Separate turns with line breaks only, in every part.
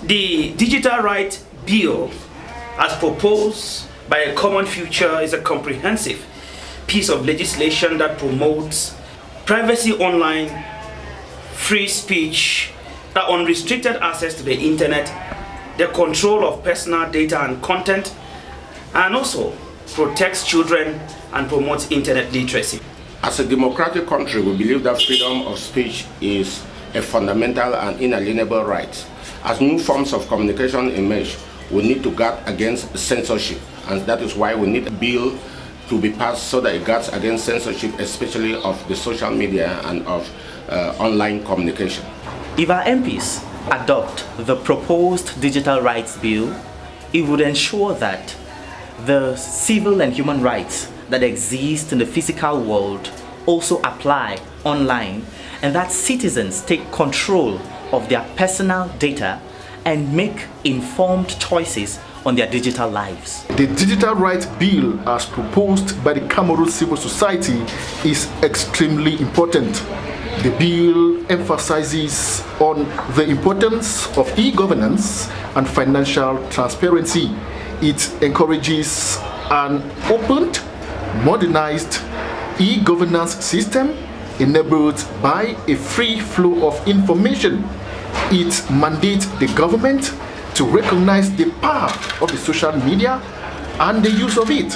The Digital Rights Bill, as proposed by A Common Future, is a comprehensive piece of legislation that promotes privacy online, free speech, unrestricted access to the internet, the control of personal data and content, and also protects children and promotes internet literacy.
As a democratic country, we believe that freedom of speech is a fundamental and inalienable right. As new forms of communication emerge, we need to guard against censorship, and that is why we need a bill to be passed so that it guards against censorship, especially of the social media and of online communication.
If our MPs adopt the proposed Digital Rights Bill, it would ensure that the civil and human rights that exist in the physical world also apply online, and that citizens take control of their personal data and make informed choices on their digital lives.
The Digital Rights Bill, as proposed by the Cameroon civil society, is extremely important. The bill emphasizes on the importance of e-governance and financial transparency. It encourages an opened, modernized e-governance system enabled by a free flow of information. It mandates the government to recognize the power of the social media and the use of it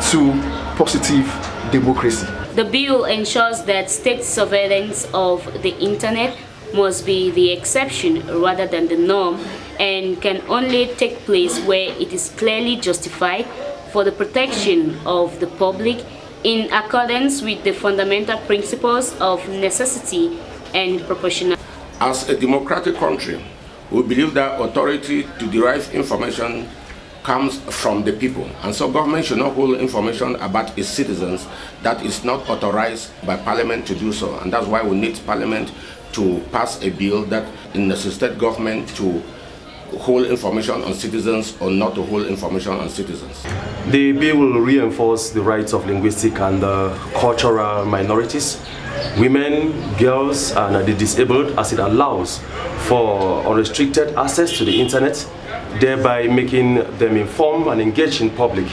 to positive democracy.
The bill ensures that state surveillance of the internet must be the exception rather than the norm, and can only take place where it is clearly justified for the protection of the public in accordance with the fundamental principles of necessity and proportionality.
As a democratic country, we believe that authority to derive information comes from the people, and so government should not hold information about its citizens that is not authorized by Parliament to do so, and that's why we need Parliament to pass a bill that necessitates government to hold information on citizens or not to hold information on citizens.
The bill will reinforce the rights of linguistic and cultural minorities, women, girls, and the disabled, as it allows for unrestricted access to the internet, thereby making them informed and engaged in public.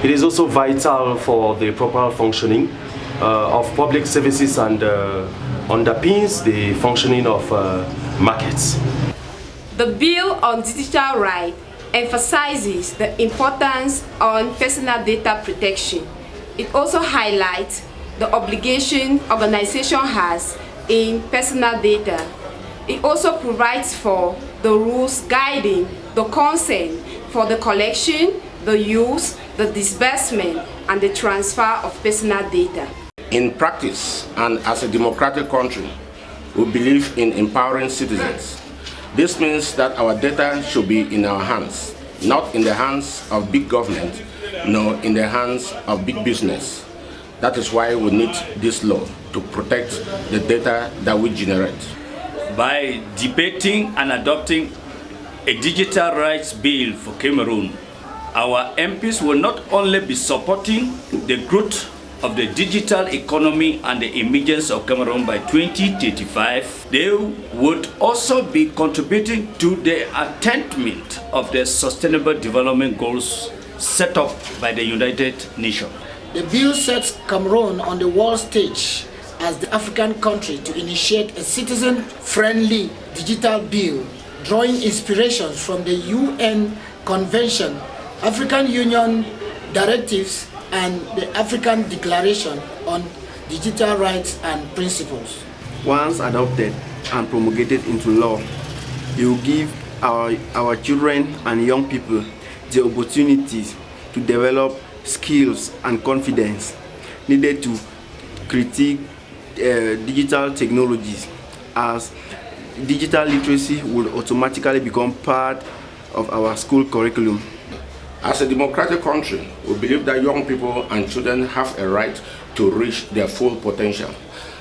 It is also vital for the proper functioning of public services and underpins the functioning of markets.
The Bill on Digital Rights emphasizes the importance on personal data protection. It also highlights the obligation organization has in personal data. It also provides for the rules guiding the consent for the collection, the use, the disbursement, and the transfer of personal data.
In practice, and as a democratic country, we believe in empowering citizens. This means that our data should be in our hands, not in the hands of big government, nor in the hands of big business. That is why we need this law to protect the data that we generate.
By debating and adopting a digital rights bill for Cameroon, our MPs will not only be supporting the growth of the digital economy and the emergence of Cameroon by 2035, they would also be contributing to the attainment of the Sustainable Development Goals set up by the United Nations.
The bill sets Cameroon on the world stage as the African country to initiate a citizen-friendly digital bill, drawing inspirations from the UN Convention, African Union directives, and the African Declaration on Digital Rights and Principles.
Once adopted and promulgated into law, it will give our children and young people the opportunities to develop skills and confidence needed to critique digital technologies, as digital literacy will automatically become part of our school curriculum.
As a democratic country, we believe that young people and children have a right to reach their full potential.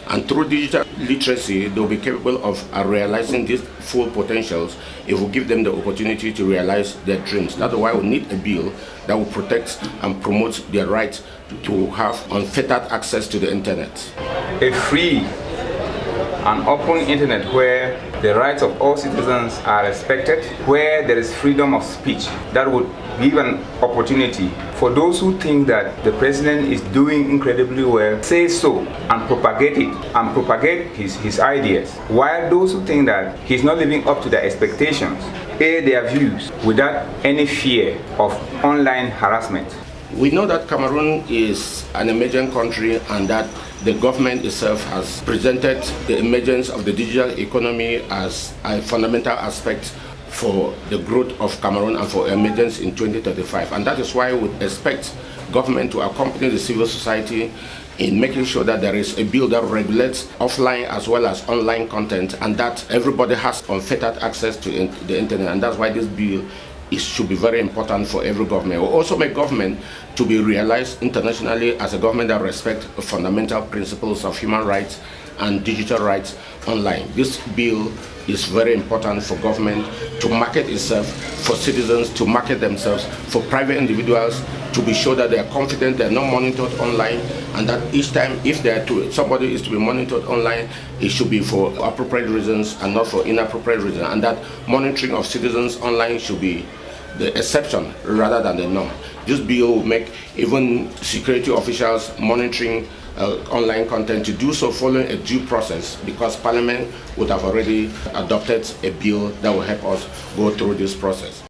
And through digital literacy, they'll be capable of realizing these full potentials if we give them the opportunity to realize their dreams. That's why we need a bill that will protect and promote their right to have unfettered access to the internet.
A free and open internet where the rights of all citizens are respected, where there is freedom of speech, that would give an opportunity for those who think that the president is doing incredibly well, say so and propagate it and propagate his ideas, while those who think that he's not living up to their expectations air their views without any fear of online harassment.
We know that Cameroon is an emerging country and that the government itself has presented the emergence of the digital economy as a fundamental aspect for the growth of Cameroon and for emergence in 2035. And that is why we expect government to accompany the civil society in making sure that there is a bill that regulates offline as well as online content, and that everybody has unfettered access to the internet. And that's why this bill should be very important for every government. We also make government to be realized internationally as a government that respects fundamental principles of human rights and digital rights online. This bill is very important for government to market itself, for citizens to market themselves, for private individuals to be sure that they are confident, they are not monitored online, and that each time if somebody is to be monitored online, it should be for appropriate reasons and not for inappropriate reasons, and that monitoring of citizens online should be the exception rather than the norm. This bill will make even security officials monitoring online content to do so following a due process, because Parliament would have already adopted a bill that will help us go through this process.